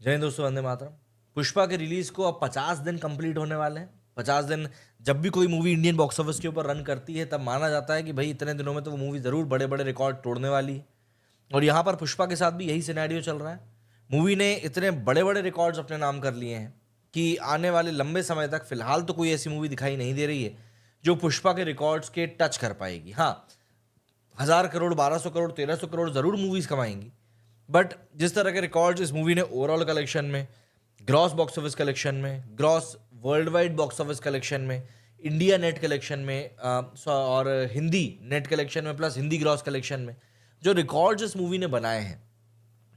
जय हिंद दोस्तों, वंदे मातरम। पुष्पा के रिलीज को अब 50 दिन कंप्लीट होने वाले हैं। 50 दिन जब भी कोई मूवी इंडियन बॉक्स ऑफिस के ऊपर रन करती है तब माना जाता है कि भाई इतने दिनों में तो वो मूवी जरूर बड़े बड़े रिकॉर्ड तोड़ने वाली है। और यहाँ पर पुष्पा के साथ भी यही सिनेरियो चल रहा है। मूवी ने इतने बड़े बड़े रिकॉर्ड्स अपने नाम कर लिए हैं कि आने वाले लंबे समय तक फिलहाल तो कोई ऐसी मूवी दिखाई नहीं दे रही है जो पुष्पा के रिकॉर्ड्स के टच कर पाएगी। हाँ, 1000 करोड़, 1200 करोड़, 1300 करोड़ जरूर मूवीज कमाएंगी, बट जिस तरह के रिकॉर्ड्स इस मूवी ने ओवरऑल कलेक्शन में, ग्रॉस बॉक्स ऑफिस कलेक्शन में, gross world wide box office collection में, इंडिया नेट कलेक्शन में और हिंदी नेट कलेक्शन में प्लस हिंदी ग्रॉस कलेक्शन में जो रिकॉर्ड्स इस मूवी ने बनाए हैं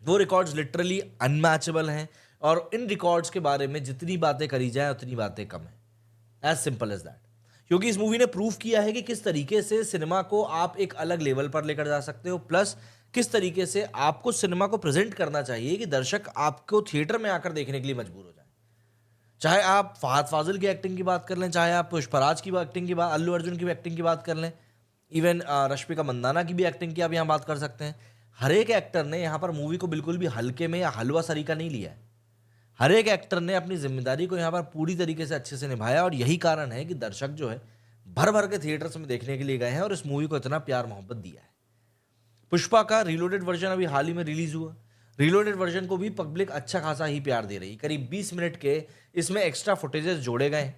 वो रिकॉर्ड्स लिटरली अनमैचेबल हैं। और इन रिकॉर्ड्स के बारे में जितनी बातें करी जाए उतनी बातें कम है। As simple as that. क्योंकि इस मूवी ने प्रूव किया है कि किस तरीके से सिनेमा को आप एक अलग लेवल पर लेकर जा सकते हो, प्लस किस तरीके से आपको सिनेमा को प्रेजेंट करना चाहिए कि दर्शक आपको थिएटर में आकर देखने के लिए मजबूर हो जाए। चाहे आप फहद फाजिल की एक्टिंग की बात कर लें, चाहे आप पुष्पराज की एक्टिंग की बात, अल्लू अर्जुन की एक्टिंग की बात कर लें, इवन रश्मिका मंदाना की भी एक्टिंग की आप यहाँ बात कर सकते हैं। हर एक एक्टर ने यहाँ पर मूवी को बिल्कुल भी हल्के में या हलवा सरीका नहीं लिया है। हर एक एक्टर ने अपनी जिम्मेदारी को यहाँ पर पूरी तरीके से अच्छे से निभाया और यही कारण है कि दर्शक जो है भर भर के थिएटर्स में देखने के लिए गए हैं और इस मूवी को इतना प्यार मोहब्बत दिया है। पुष्पा का रीलोडेड वर्जन अभी हाल ही में रिलीज हुआ। रीलोडेड वर्जन को भी पब्लिक अच्छा खासा ही प्यार दे रही। करीब 20 मिनट के इसमें एक्स्ट्रा फुटेजेस जोड़े गए हैं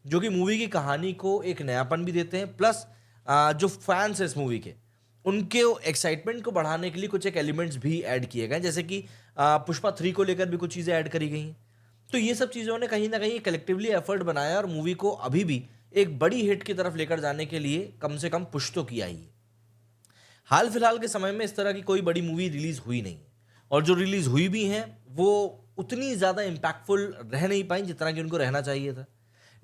जो कि मूवी की कहानी को एक नयापन भी देते हैं, प्लस जो फैंस हैं इस मूवी के उनके एक्साइटमेंट को बढ़ाने के लिए कुछ एक एलिमेंट्स भी ऐड किए गए, जैसे कि पुष्पा 3 को लेकर भी कुछ चीज़ें ऐड करी गई हैं। तो ये सब चीज़ों ने कहीं ना कहीं कलेक्टिवली एफर्ट बनाया और मूवी को अभी भी एक बड़ी हिट की तरफ लेकर जाने के लिए कम से कम पुश तो किया ही है। हाल फिलहाल के समय में इस तरह की कोई बड़ी मूवी रिलीज हुई नहीं, और जो रिलीज हुई भी हैं वो उतनी ज़्यादा इम्पैक्टफुल रह नहीं पाई जितना कि उनको रहना चाहिए था।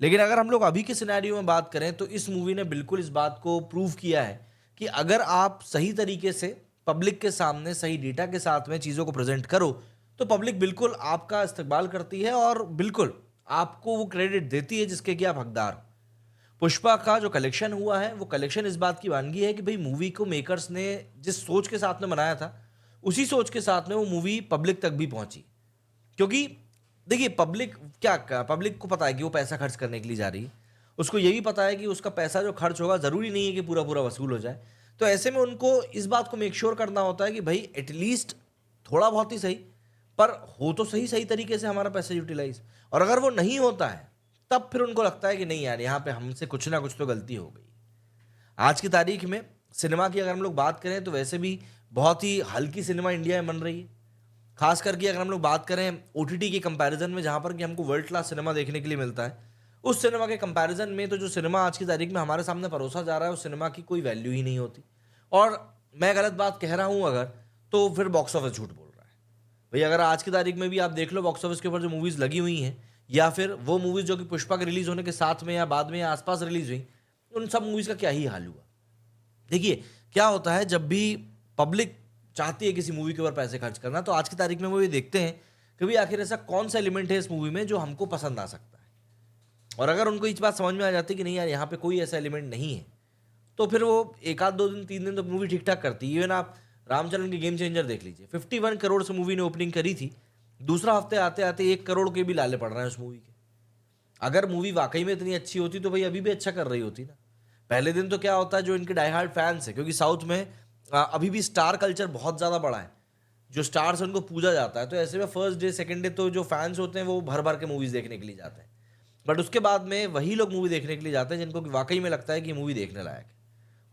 लेकिन अगर हम लोग अभी के सिनेरियो में बात करें तो इस मूवी ने बिल्कुल इस बात को प्रूव किया है कि अगर आप सही तरीके से पब्लिक के सामने सही डेटा के साथ में चीज़ों को प्रेजेंट करो तो पब्लिक बिल्कुल आपका इस्तकबाल करती है और बिल्कुल आपको वो क्रेडिट देती है जिसके कि आप हकदार हो। पुष्पा का जो कलेक्शन हुआ है वो कलेक्शन इस बात की वानगी है कि भाई मूवी को मेकर्स ने जिस सोच के साथ में बनाया था उसी सोच के साथ में वो मूवी पब्लिक तक भी पहुंची। क्योंकि देखिए, पब्लिक को पता है कि वो पैसा खर्च करने के लिए जा रही है। उसको ये भी पता है कि उसका पैसा जो खर्च होगा ज़रूरी नहीं है कि पूरा पूरा वसूल हो जाए। तो ऐसे में उनको इस बात को मेक श्योर करना होता है कि भाई एटलीस्ट थोड़ा बहुत ही सही, पर हो तो सही सही तरीके से हमारा पैसा यूटिलाइज। और अगर वो नहीं होता है तब फिर उनको लगता है कि नहीं यार, यहाँ पे हमसे कुछ ना कुछ तो गलती हो गई। आज की तारीख में सिनेमा की अगर हम लोग बात करें तो वैसे भी बहुत ही हल्की सिनेमा इंडिया में बन रही है। खास करके अगर हम लोग बात करें ओटीटी के कंपैरिजन में, जहाँ पर कि हमको वर्ल्ड क्लास सिनेमा देखने के लिए मिलता है, उस सिनेमा के कंपैरिजन में तो जो सिनेमा आज की तारीख में हमारे सामने परोसा जा रहा है उस सिनेमा की कोई वैल्यू ही नहीं होती। और मैं गलत बात कह रहा हूँ अगर, तो फिर बॉक्स ऑफिस झूठ बोल रहा है। भाई अगर आज की तारीख में भी आप देख लो बॉक्स ऑफिस के ऊपर जो मूवीज़ लगी हुई हैं, या फिर वो मूवीज़ जो कि पुष्पा के रिलीज़ होने के साथ में या बाद में या आसपास रिलीज़ हुई, उन सब मूवीज़ का क्या ही हाल हुआ। देखिए, क्या होता है जब भी पब्लिक चाहती है किसी मूवी के ऊपर पैसे खर्च करना, तो आज की तारीख में वो ये देखते हैं कि भाई आखिर ऐसा कौन सा एलिमेंट है इस मूवी में जो हमको पसंद आ सकता है। और अगर उनको इस बात समझ में आ जाती है कि नहीं यार, यहाँ पे कोई ऐसा एलिमेंट नहीं है, तो फिर वो एक आध 2 दिन 3 दिन तो मूवी ठीक ठाक करती है। इवन आप रामचरण की गेम चेंजर देख लीजिए, 51 करोड़ से मूवी ने ओपनिंग करी थी। दूसरा हफ्ते आते आते 1 करोड़ के भी लाले पड़ रहे हैं उस मूवी के। अगर मूवी वाकई में इतनी अच्छी होती तो भाई अभी भी अच्छा कर रही होती ना। पहले दिन तो क्या होता है, जो इनके डाई हार्ड फैंस है, क्योंकि साउथ में अभी भी स्टार कल्चर बहुत ज़्यादा बड़ा है, जो स्टार्स हैं उनको पूजा जाता है। तो ऐसे में फर्स्ट डे सेकंड डे तो जो फैंस होते हैं वो भर भर के मूवीज़ देखने के लिए जाते हैं। बट उसके बाद में वही लोग मूवी देखने के लिए जाते हैं जिनको कि वाकई में लगता है कि ये मूवी देखने लायक है।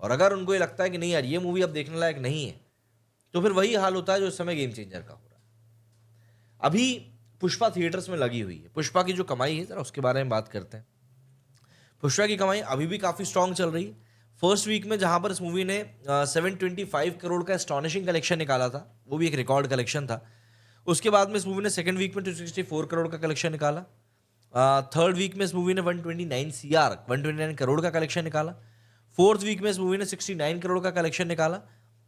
और अगर उनको ये लगता है कि नहीं यार ये मूवी अब देखने लायक नहीं है, तो फिर वही हाल होता है जो इस समय गेम चेंजर का हो रहा है। अभी पुष्पा थिएटर्स में लगी हुई है। पुष्पा की जो कमाई है जरा उसके बारे में बात करते हैं। पुष्पा की कमाई अभी भी काफ़ी स्ट्रांग चल रही है। फर्स्ट वीक में जहां पर इस मूवी ने 725 करोड़ का एस्टॉनिशिंग कलेक्शन निकाला था, वो भी एक रिकॉर्ड कलेक्शन था। उसके बाद में इस मूवी ने सेकंड वीक में 264 करोड़ का कलेक्शन निकाला। थर्ड वीक में इस मूवी ने 129 करोड़ का कलेक्शन निकाला। फोर्थ वीक में इस मूवी ने 69 करोड़ का कलेक्शन निकाला।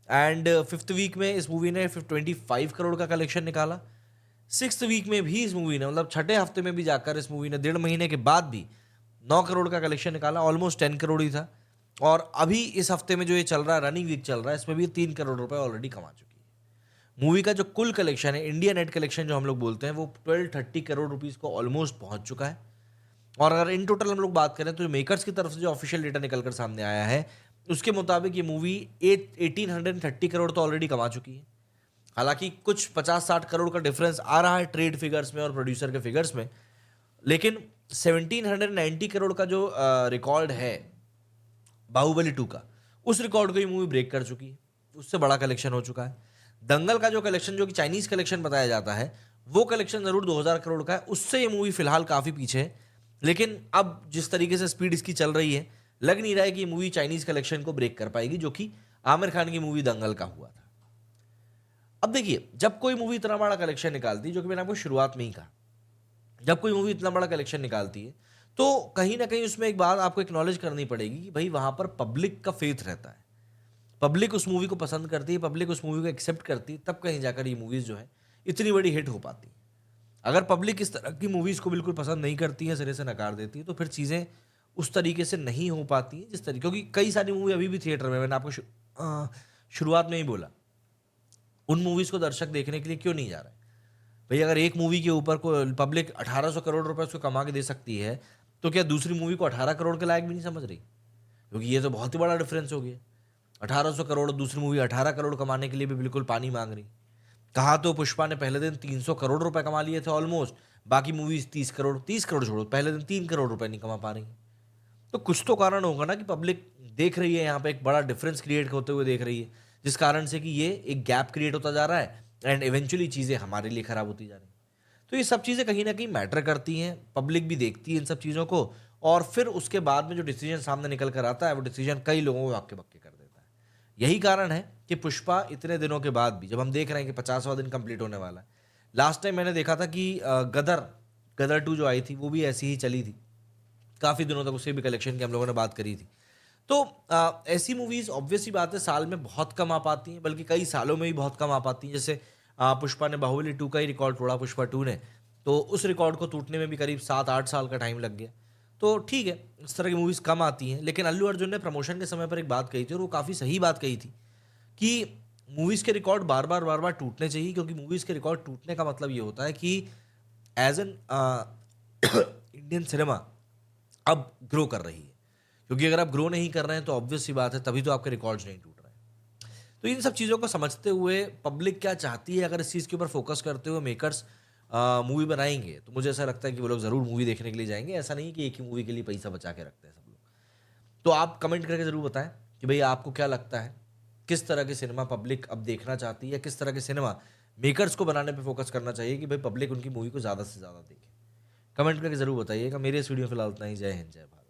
एंड फिफ्थ वीक में इस मूवी ने 25 करोड़ का कलेक्शन निकाला। सिक्स्थ वीक में भी इस मूवी ने, मतलब छठे हफ्ते में भी जाकर इस मूवी ने 1.5 महीने के बाद भी 9 करोड़ का कलेक्शन निकाला। ऑलमोस्ट 10 करोड़ ही था। और अभी इस हफ्ते में जो ये चल रहा है, रनिंग वीक चल रहा है, इसमें भी 3 करोड़ रुपए ऑलरेडी कमा चुकी है। मूवी का जो कुल कलेक्शन है, इंडिया नेट कलेक्शन जो हम लोग बोलते हैं, वो 1230 करोड़ रुपीस को ऑलमोस्ट पहुंच चुका है। और अगर इन टोटल हम लोग बात करें तो मेकर्स की तरफ से जो ऑफिशियल डेटा निकलकर सामने आया है, उसके मुताबिक ये मूवी 1830 करोड़ तो ऑलरेडी कमा चुकी है। हालांकि कुछ 50-60 करोड़ का डिफरेंस आ रहा है ट्रेड फिगर्स में और प्रोड्यूसर के फिगर्स में, लेकिन 1790 करोड़ का जो रिकॉर्ड है बाहुबली 2 का, उस रिकॉर्ड को ये मूवी ब्रेक कर चुकी है। उससे बड़ा कलेक्शन हो चुका है। दंगल का जो कलेक्शन, जो कि चाइनीज कलेक्शन बताया जाता है, वो कलेक्शन जरूर 2000 करोड़ का है, उससे ये मूवी फिलहाल काफी पीछे है। लेकिन अब जिस तरीके से स्पीड इसकी चल रही है, लग नहीं रहा है कि ये मूवी चाइनीज कलेक्शन को ब्रेक कर पाएगी, जो कि आमिर खान की मूवी दंगल का हुआ था। अब देखिए, जब कोई मूवी इतना बड़ा कलेक्शन निकालती है, जो कि मैंने आपको शुरुआत में ही कहा, जब कोई मूवी इतना बड़ा कलेक्शन निकालती है, तो कहीं ना कहीं उसमें एक बात आपको एक्नॉलेज करनी पड़ेगी कि भाई वहां पर पब्लिक का फेथ रहता है, पब्लिक उस मूवी को पसंद करती है, पब्लिक उस मूवी को एक्सेप्ट करती है, तब कहीं जाकर ये मूवीज जो है इतनी बड़ी हिट हो पाती है। अगर पब्लिक इस तरह की मूवीज को बिल्कुल पसंद नहीं करती है, सिरे से नकार देती है, तो फिर चीज़ें उस तरीके से नहीं हो पाती हैं जिस तरीके, क्योंकि कई सारी मूवी अभी भी थिएटर में, मैंने आपको शुरुआत में ही बोला, उन मूवीज को दर्शक देखने के लिए क्यों नहीं जा रहा है। भाई अगर एक मूवी के ऊपर को पब्लिक 1800 करोड़ रुपए उसको कमा के दे सकती है, तो क्या दूसरी मूवी को 18 करोड़ के लायक भी नहीं समझ रही? क्योंकि ये तो बहुत ही बड़ा डिफरेंस हो गया। 1800 करोड़, दूसरी मूवी 18 करोड़ कमाने के लिए भी बिल्कुल पानी मांग रही। कहा तो पुष्पा ने पहले दिन 300 करोड़ रुपए कमा लिए थे ऑलमोस्ट, बाकी मूवीज 30 करोड़ छोड़ो, पहले दिन 3 करोड़ रुपए नहीं कमा पा रही। तो कुछ तो कारण होगा ना कि पब्लिक देख रही है, यहाँ पे एक बड़ा डिफरेंस क्रिएट होते हुए देख रही है, जिस कारण से कि ये एक गैप क्रिएट होता जा रहा है एंड इवेंचुअली चीज़ें हमारे लिए खराब होती जा रही हैं। तो ये सब चीज़ें कहीं ना कहीं मैटर करती हैं, पब्लिक भी देखती है इन सब चीज़ों को, और फिर उसके बाद में जो डिसीजन सामने निकल कर आता है, वो डिसीजन कई लोगों को हक्के बक्के कर देता है। यही कारण है कि पुष्पा इतने दिनों के बाद भी, जब हम देख रहे हैं कि 50वां दिन कंप्लीट होने वाला है, लास्ट टाइम मैंने देखा था कि गदर गदर 2 जो आई थी, वो भी ऐसी ही चली थी काफ़ी दिनों तक, उसके भी कलेक्शन की हम लोगों ने बात करी थी। तो ऐसी मूवीज़ ऑब्वियस ही बात है साल में बहुत कम आ पाती हैं, बल्कि कई सालों में भी बहुत कम आ पाती हैं। जैसे पुष्पा ने बाहुबली 2 का ही रिकॉर्ड तोड़ा, पुष्पा 2 ने, तो उस रिकॉर्ड को टूटने में भी करीब 7-8 साल का टाइम लग गया। तो ठीक है, इस तरह की मूवीज़ कम आती हैं, लेकिन अल्लू अर्जुन ने प्रमोशन के समय पर एक बात कही थी, और वो काफ़ी सही बात कही थी कि मूवीज़ के रिकॉर्ड बार बार टूटने चाहिए, क्योंकि मूवीज़ के रिकॉर्ड टूटने का मतलब ये होता है कि एज एन इंडियन सिनेमा अब ग्रो कर रही है। क्योंकि अगर आप ग्रो नहीं कर रहे हैं तो ऑब्वियस सी बात है, तभी तो आपके रिकॉर्ड्स नहीं टूट रहे हैं। तो इन सब चीज़ों को समझते हुए पब्लिक क्या चाहती है, अगर इस चीज़ के ऊपर फोकस करते हुए मेकर्स मूवी बनाएंगे, तो मुझे ऐसा लगता है कि वो लोग ज़रूर मूवी देखने के लिए जाएंगे। ऐसा नहीं कि एक ही मूवी के लिए पैसा बचा के रखते हैं सब लोग। तो आप कमेंट करके ज़रूर बताएं कि भाई आपको क्या लगता है, किस तरह के सिनेमा पब्लिक अब देखना चाहती है, किस तरह के सिनेमा मेकर्स को बनाने पर फोकस करना चाहिए कि भाई पब्लिक उनकी मूवी को ज़्यादा से ज़्यादा देखे। कमेंट करके ज़रूर बताइएगा। मेरे इस वीडियो में फिलहाल इतना ही। जय हिंद, जय भारत।